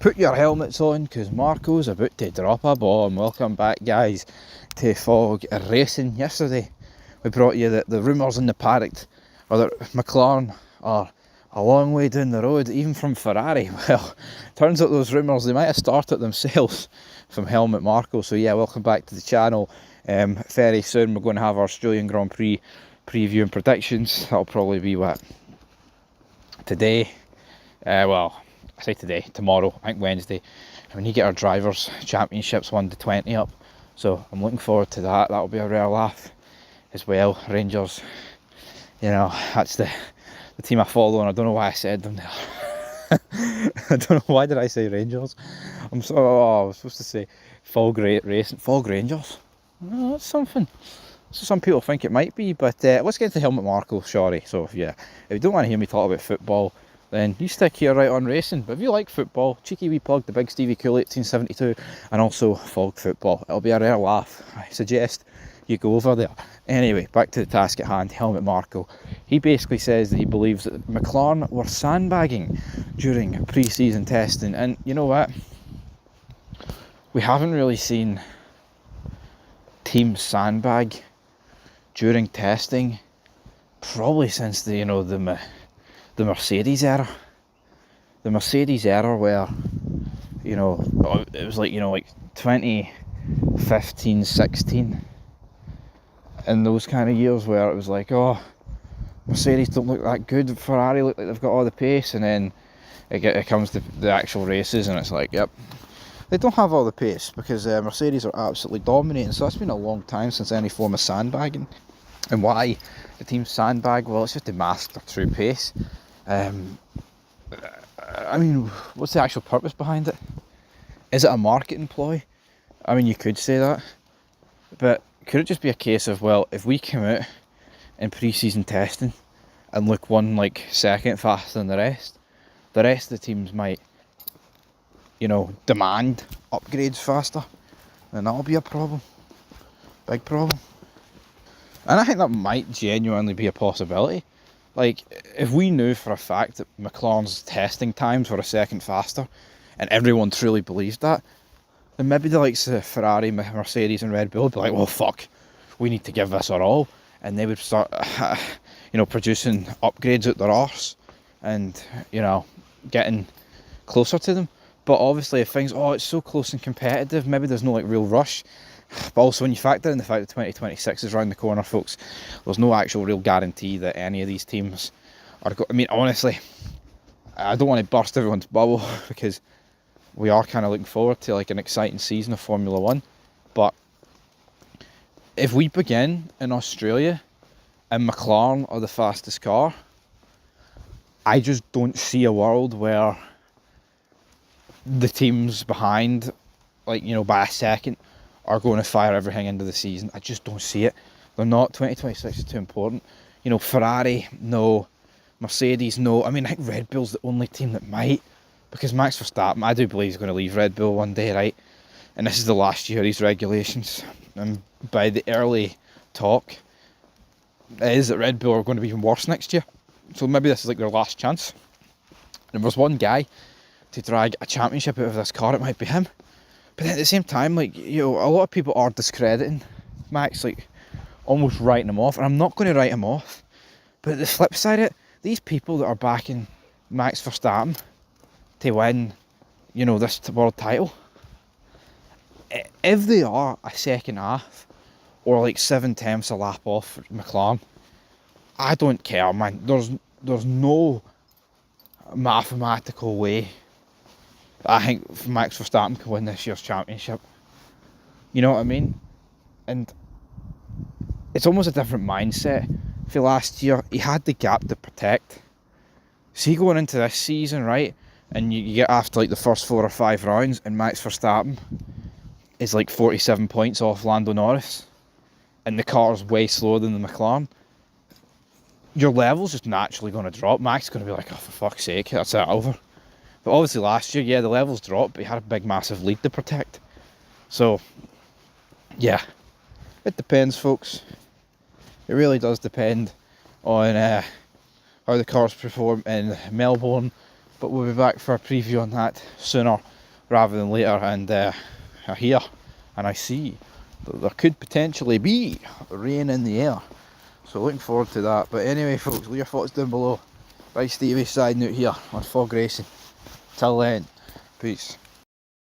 Put your helmets on because Marko's about to drop a bomb. Welcome back, guys, to Fog Racing. Yesterday we brought you the rumours in the paddock, or that Mclaren are a long way down the road, even from Ferrari. Well, turns out those rumours, they might have started themselves from Helmut Marko. So yeah, welcome back to the channel. Very soon we're going to have our Australian Grand Prix preview and predictions. That'll probably be what, today? Well, I say today, tomorrow, I think Wednesday, and we need to get our drivers' championships 1 to 20 up, so I'm looking forward to that. That'll be a rare laugh as well. Rangers, you know, that's the team I follow, and I don't know why I said them there. I don't know, why did I say Rangers? I was supposed to say Fog Racing, Fog Rangers. Oh, that's something. So some people think it might be, but let's get to Helmut Marko, sorry. So yeah, if you don't want to hear me talk about football, then you stick here right on racing. But if you like football, cheeky wee plug, the Big Stevie Cool 1872, and also Fog Football. It'll be a rare laugh. I suggest you go over there. Anyway, back to the task at hand. Helmut Marko. He basically says that he believes that McLaren were sandbagging during pre-season testing. And you know what? We haven't really seen teams sandbag during testing probably since the Mercedes era. The Mercedes era where, it was like 2015, 16, and those kind of years where it was like, oh, Mercedes don't look that good, Ferrari look like they've got all the pace, and then it comes to the actual races and it's like, yep, they don't have all the pace because Mercedes are absolutely dominating. So it's been a long time since any form of sandbagging. And why the team sandbag? Well, it's just to mask their true pace. I mean, what's the actual purpose behind it? Is it a marketing ploy? I mean, you could say that, but could it just be a case of, well, if we come out in pre-season testing and look 1 second faster than the rest of the teams might, demand upgrades faster, then that'll be a problem, big problem. And I think that might genuinely be a possibility. Like, if we knew for a fact that McLaren's testing times were a second faster, and everyone truly believed that, then maybe the likes of Ferrari, Mercedes and Red Bull would be like, well, fuck, we need to give this our all. And they would start, producing upgrades out their arse and, getting closer to them. But obviously if things, it's so close and competitive, maybe there's no real rush. But also when you factor in the fact that 2026 is around the corner, folks, there's no actual real guarantee that any of these teams are I mean, honestly, I don't want to burst everyone's bubble because we are kind of looking forward to an exciting season of Formula 1. But if we begin in Australia and McLaren are the fastest car, I just don't see a world where the teams behind, by a second, are going to fire everything into the season. I just don't see it. They're not. 2026 is too important. Ferrari, no. Mercedes, no. I mean, I think Red Bull's the only team that might, because Max Verstappen, I do believe he's going to leave Red Bull one day, right? And this is the last year of these regulations. And by the early talk, it is that Red Bull are going to be even worse next year. So maybe this is their last chance. And if there's one guy to drag a championship out of this car, it might be him. But then at the same time, a lot of people are discrediting Max, almost writing him off. And I'm not going to write him off. But the flip side of it, these people that are backing Max Verstappen to win, this world title, if they are a second half or 7/10 a lap off McLaren, I don't care, man. There's no mathematical way I think Max Verstappen can win this year's championship. You know what I mean? And it's almost a different mindset. For last year, he had the gap to protect. See, going into this season, right, and you get after the first 4 or 5 rounds, and Max Verstappen is 47 points off Lando Norris, and the car's way slower than the McLaren. Your level's just naturally going to drop. Max is going to be like, oh, for fuck's sake, that's it, over. But obviously last year, yeah, the levels dropped, but he had a big, massive lead to protect. So, yeah, it depends, folks. It really does depend on how the cars perform in Melbourne, but we'll be back for a preview on that sooner rather than later. And I hear and I see that there could potentially be rain in the air, so looking forward to that. But anyway folks, leave your thoughts down below. Right, Stevie signing out here on fog racing. Till then, peace.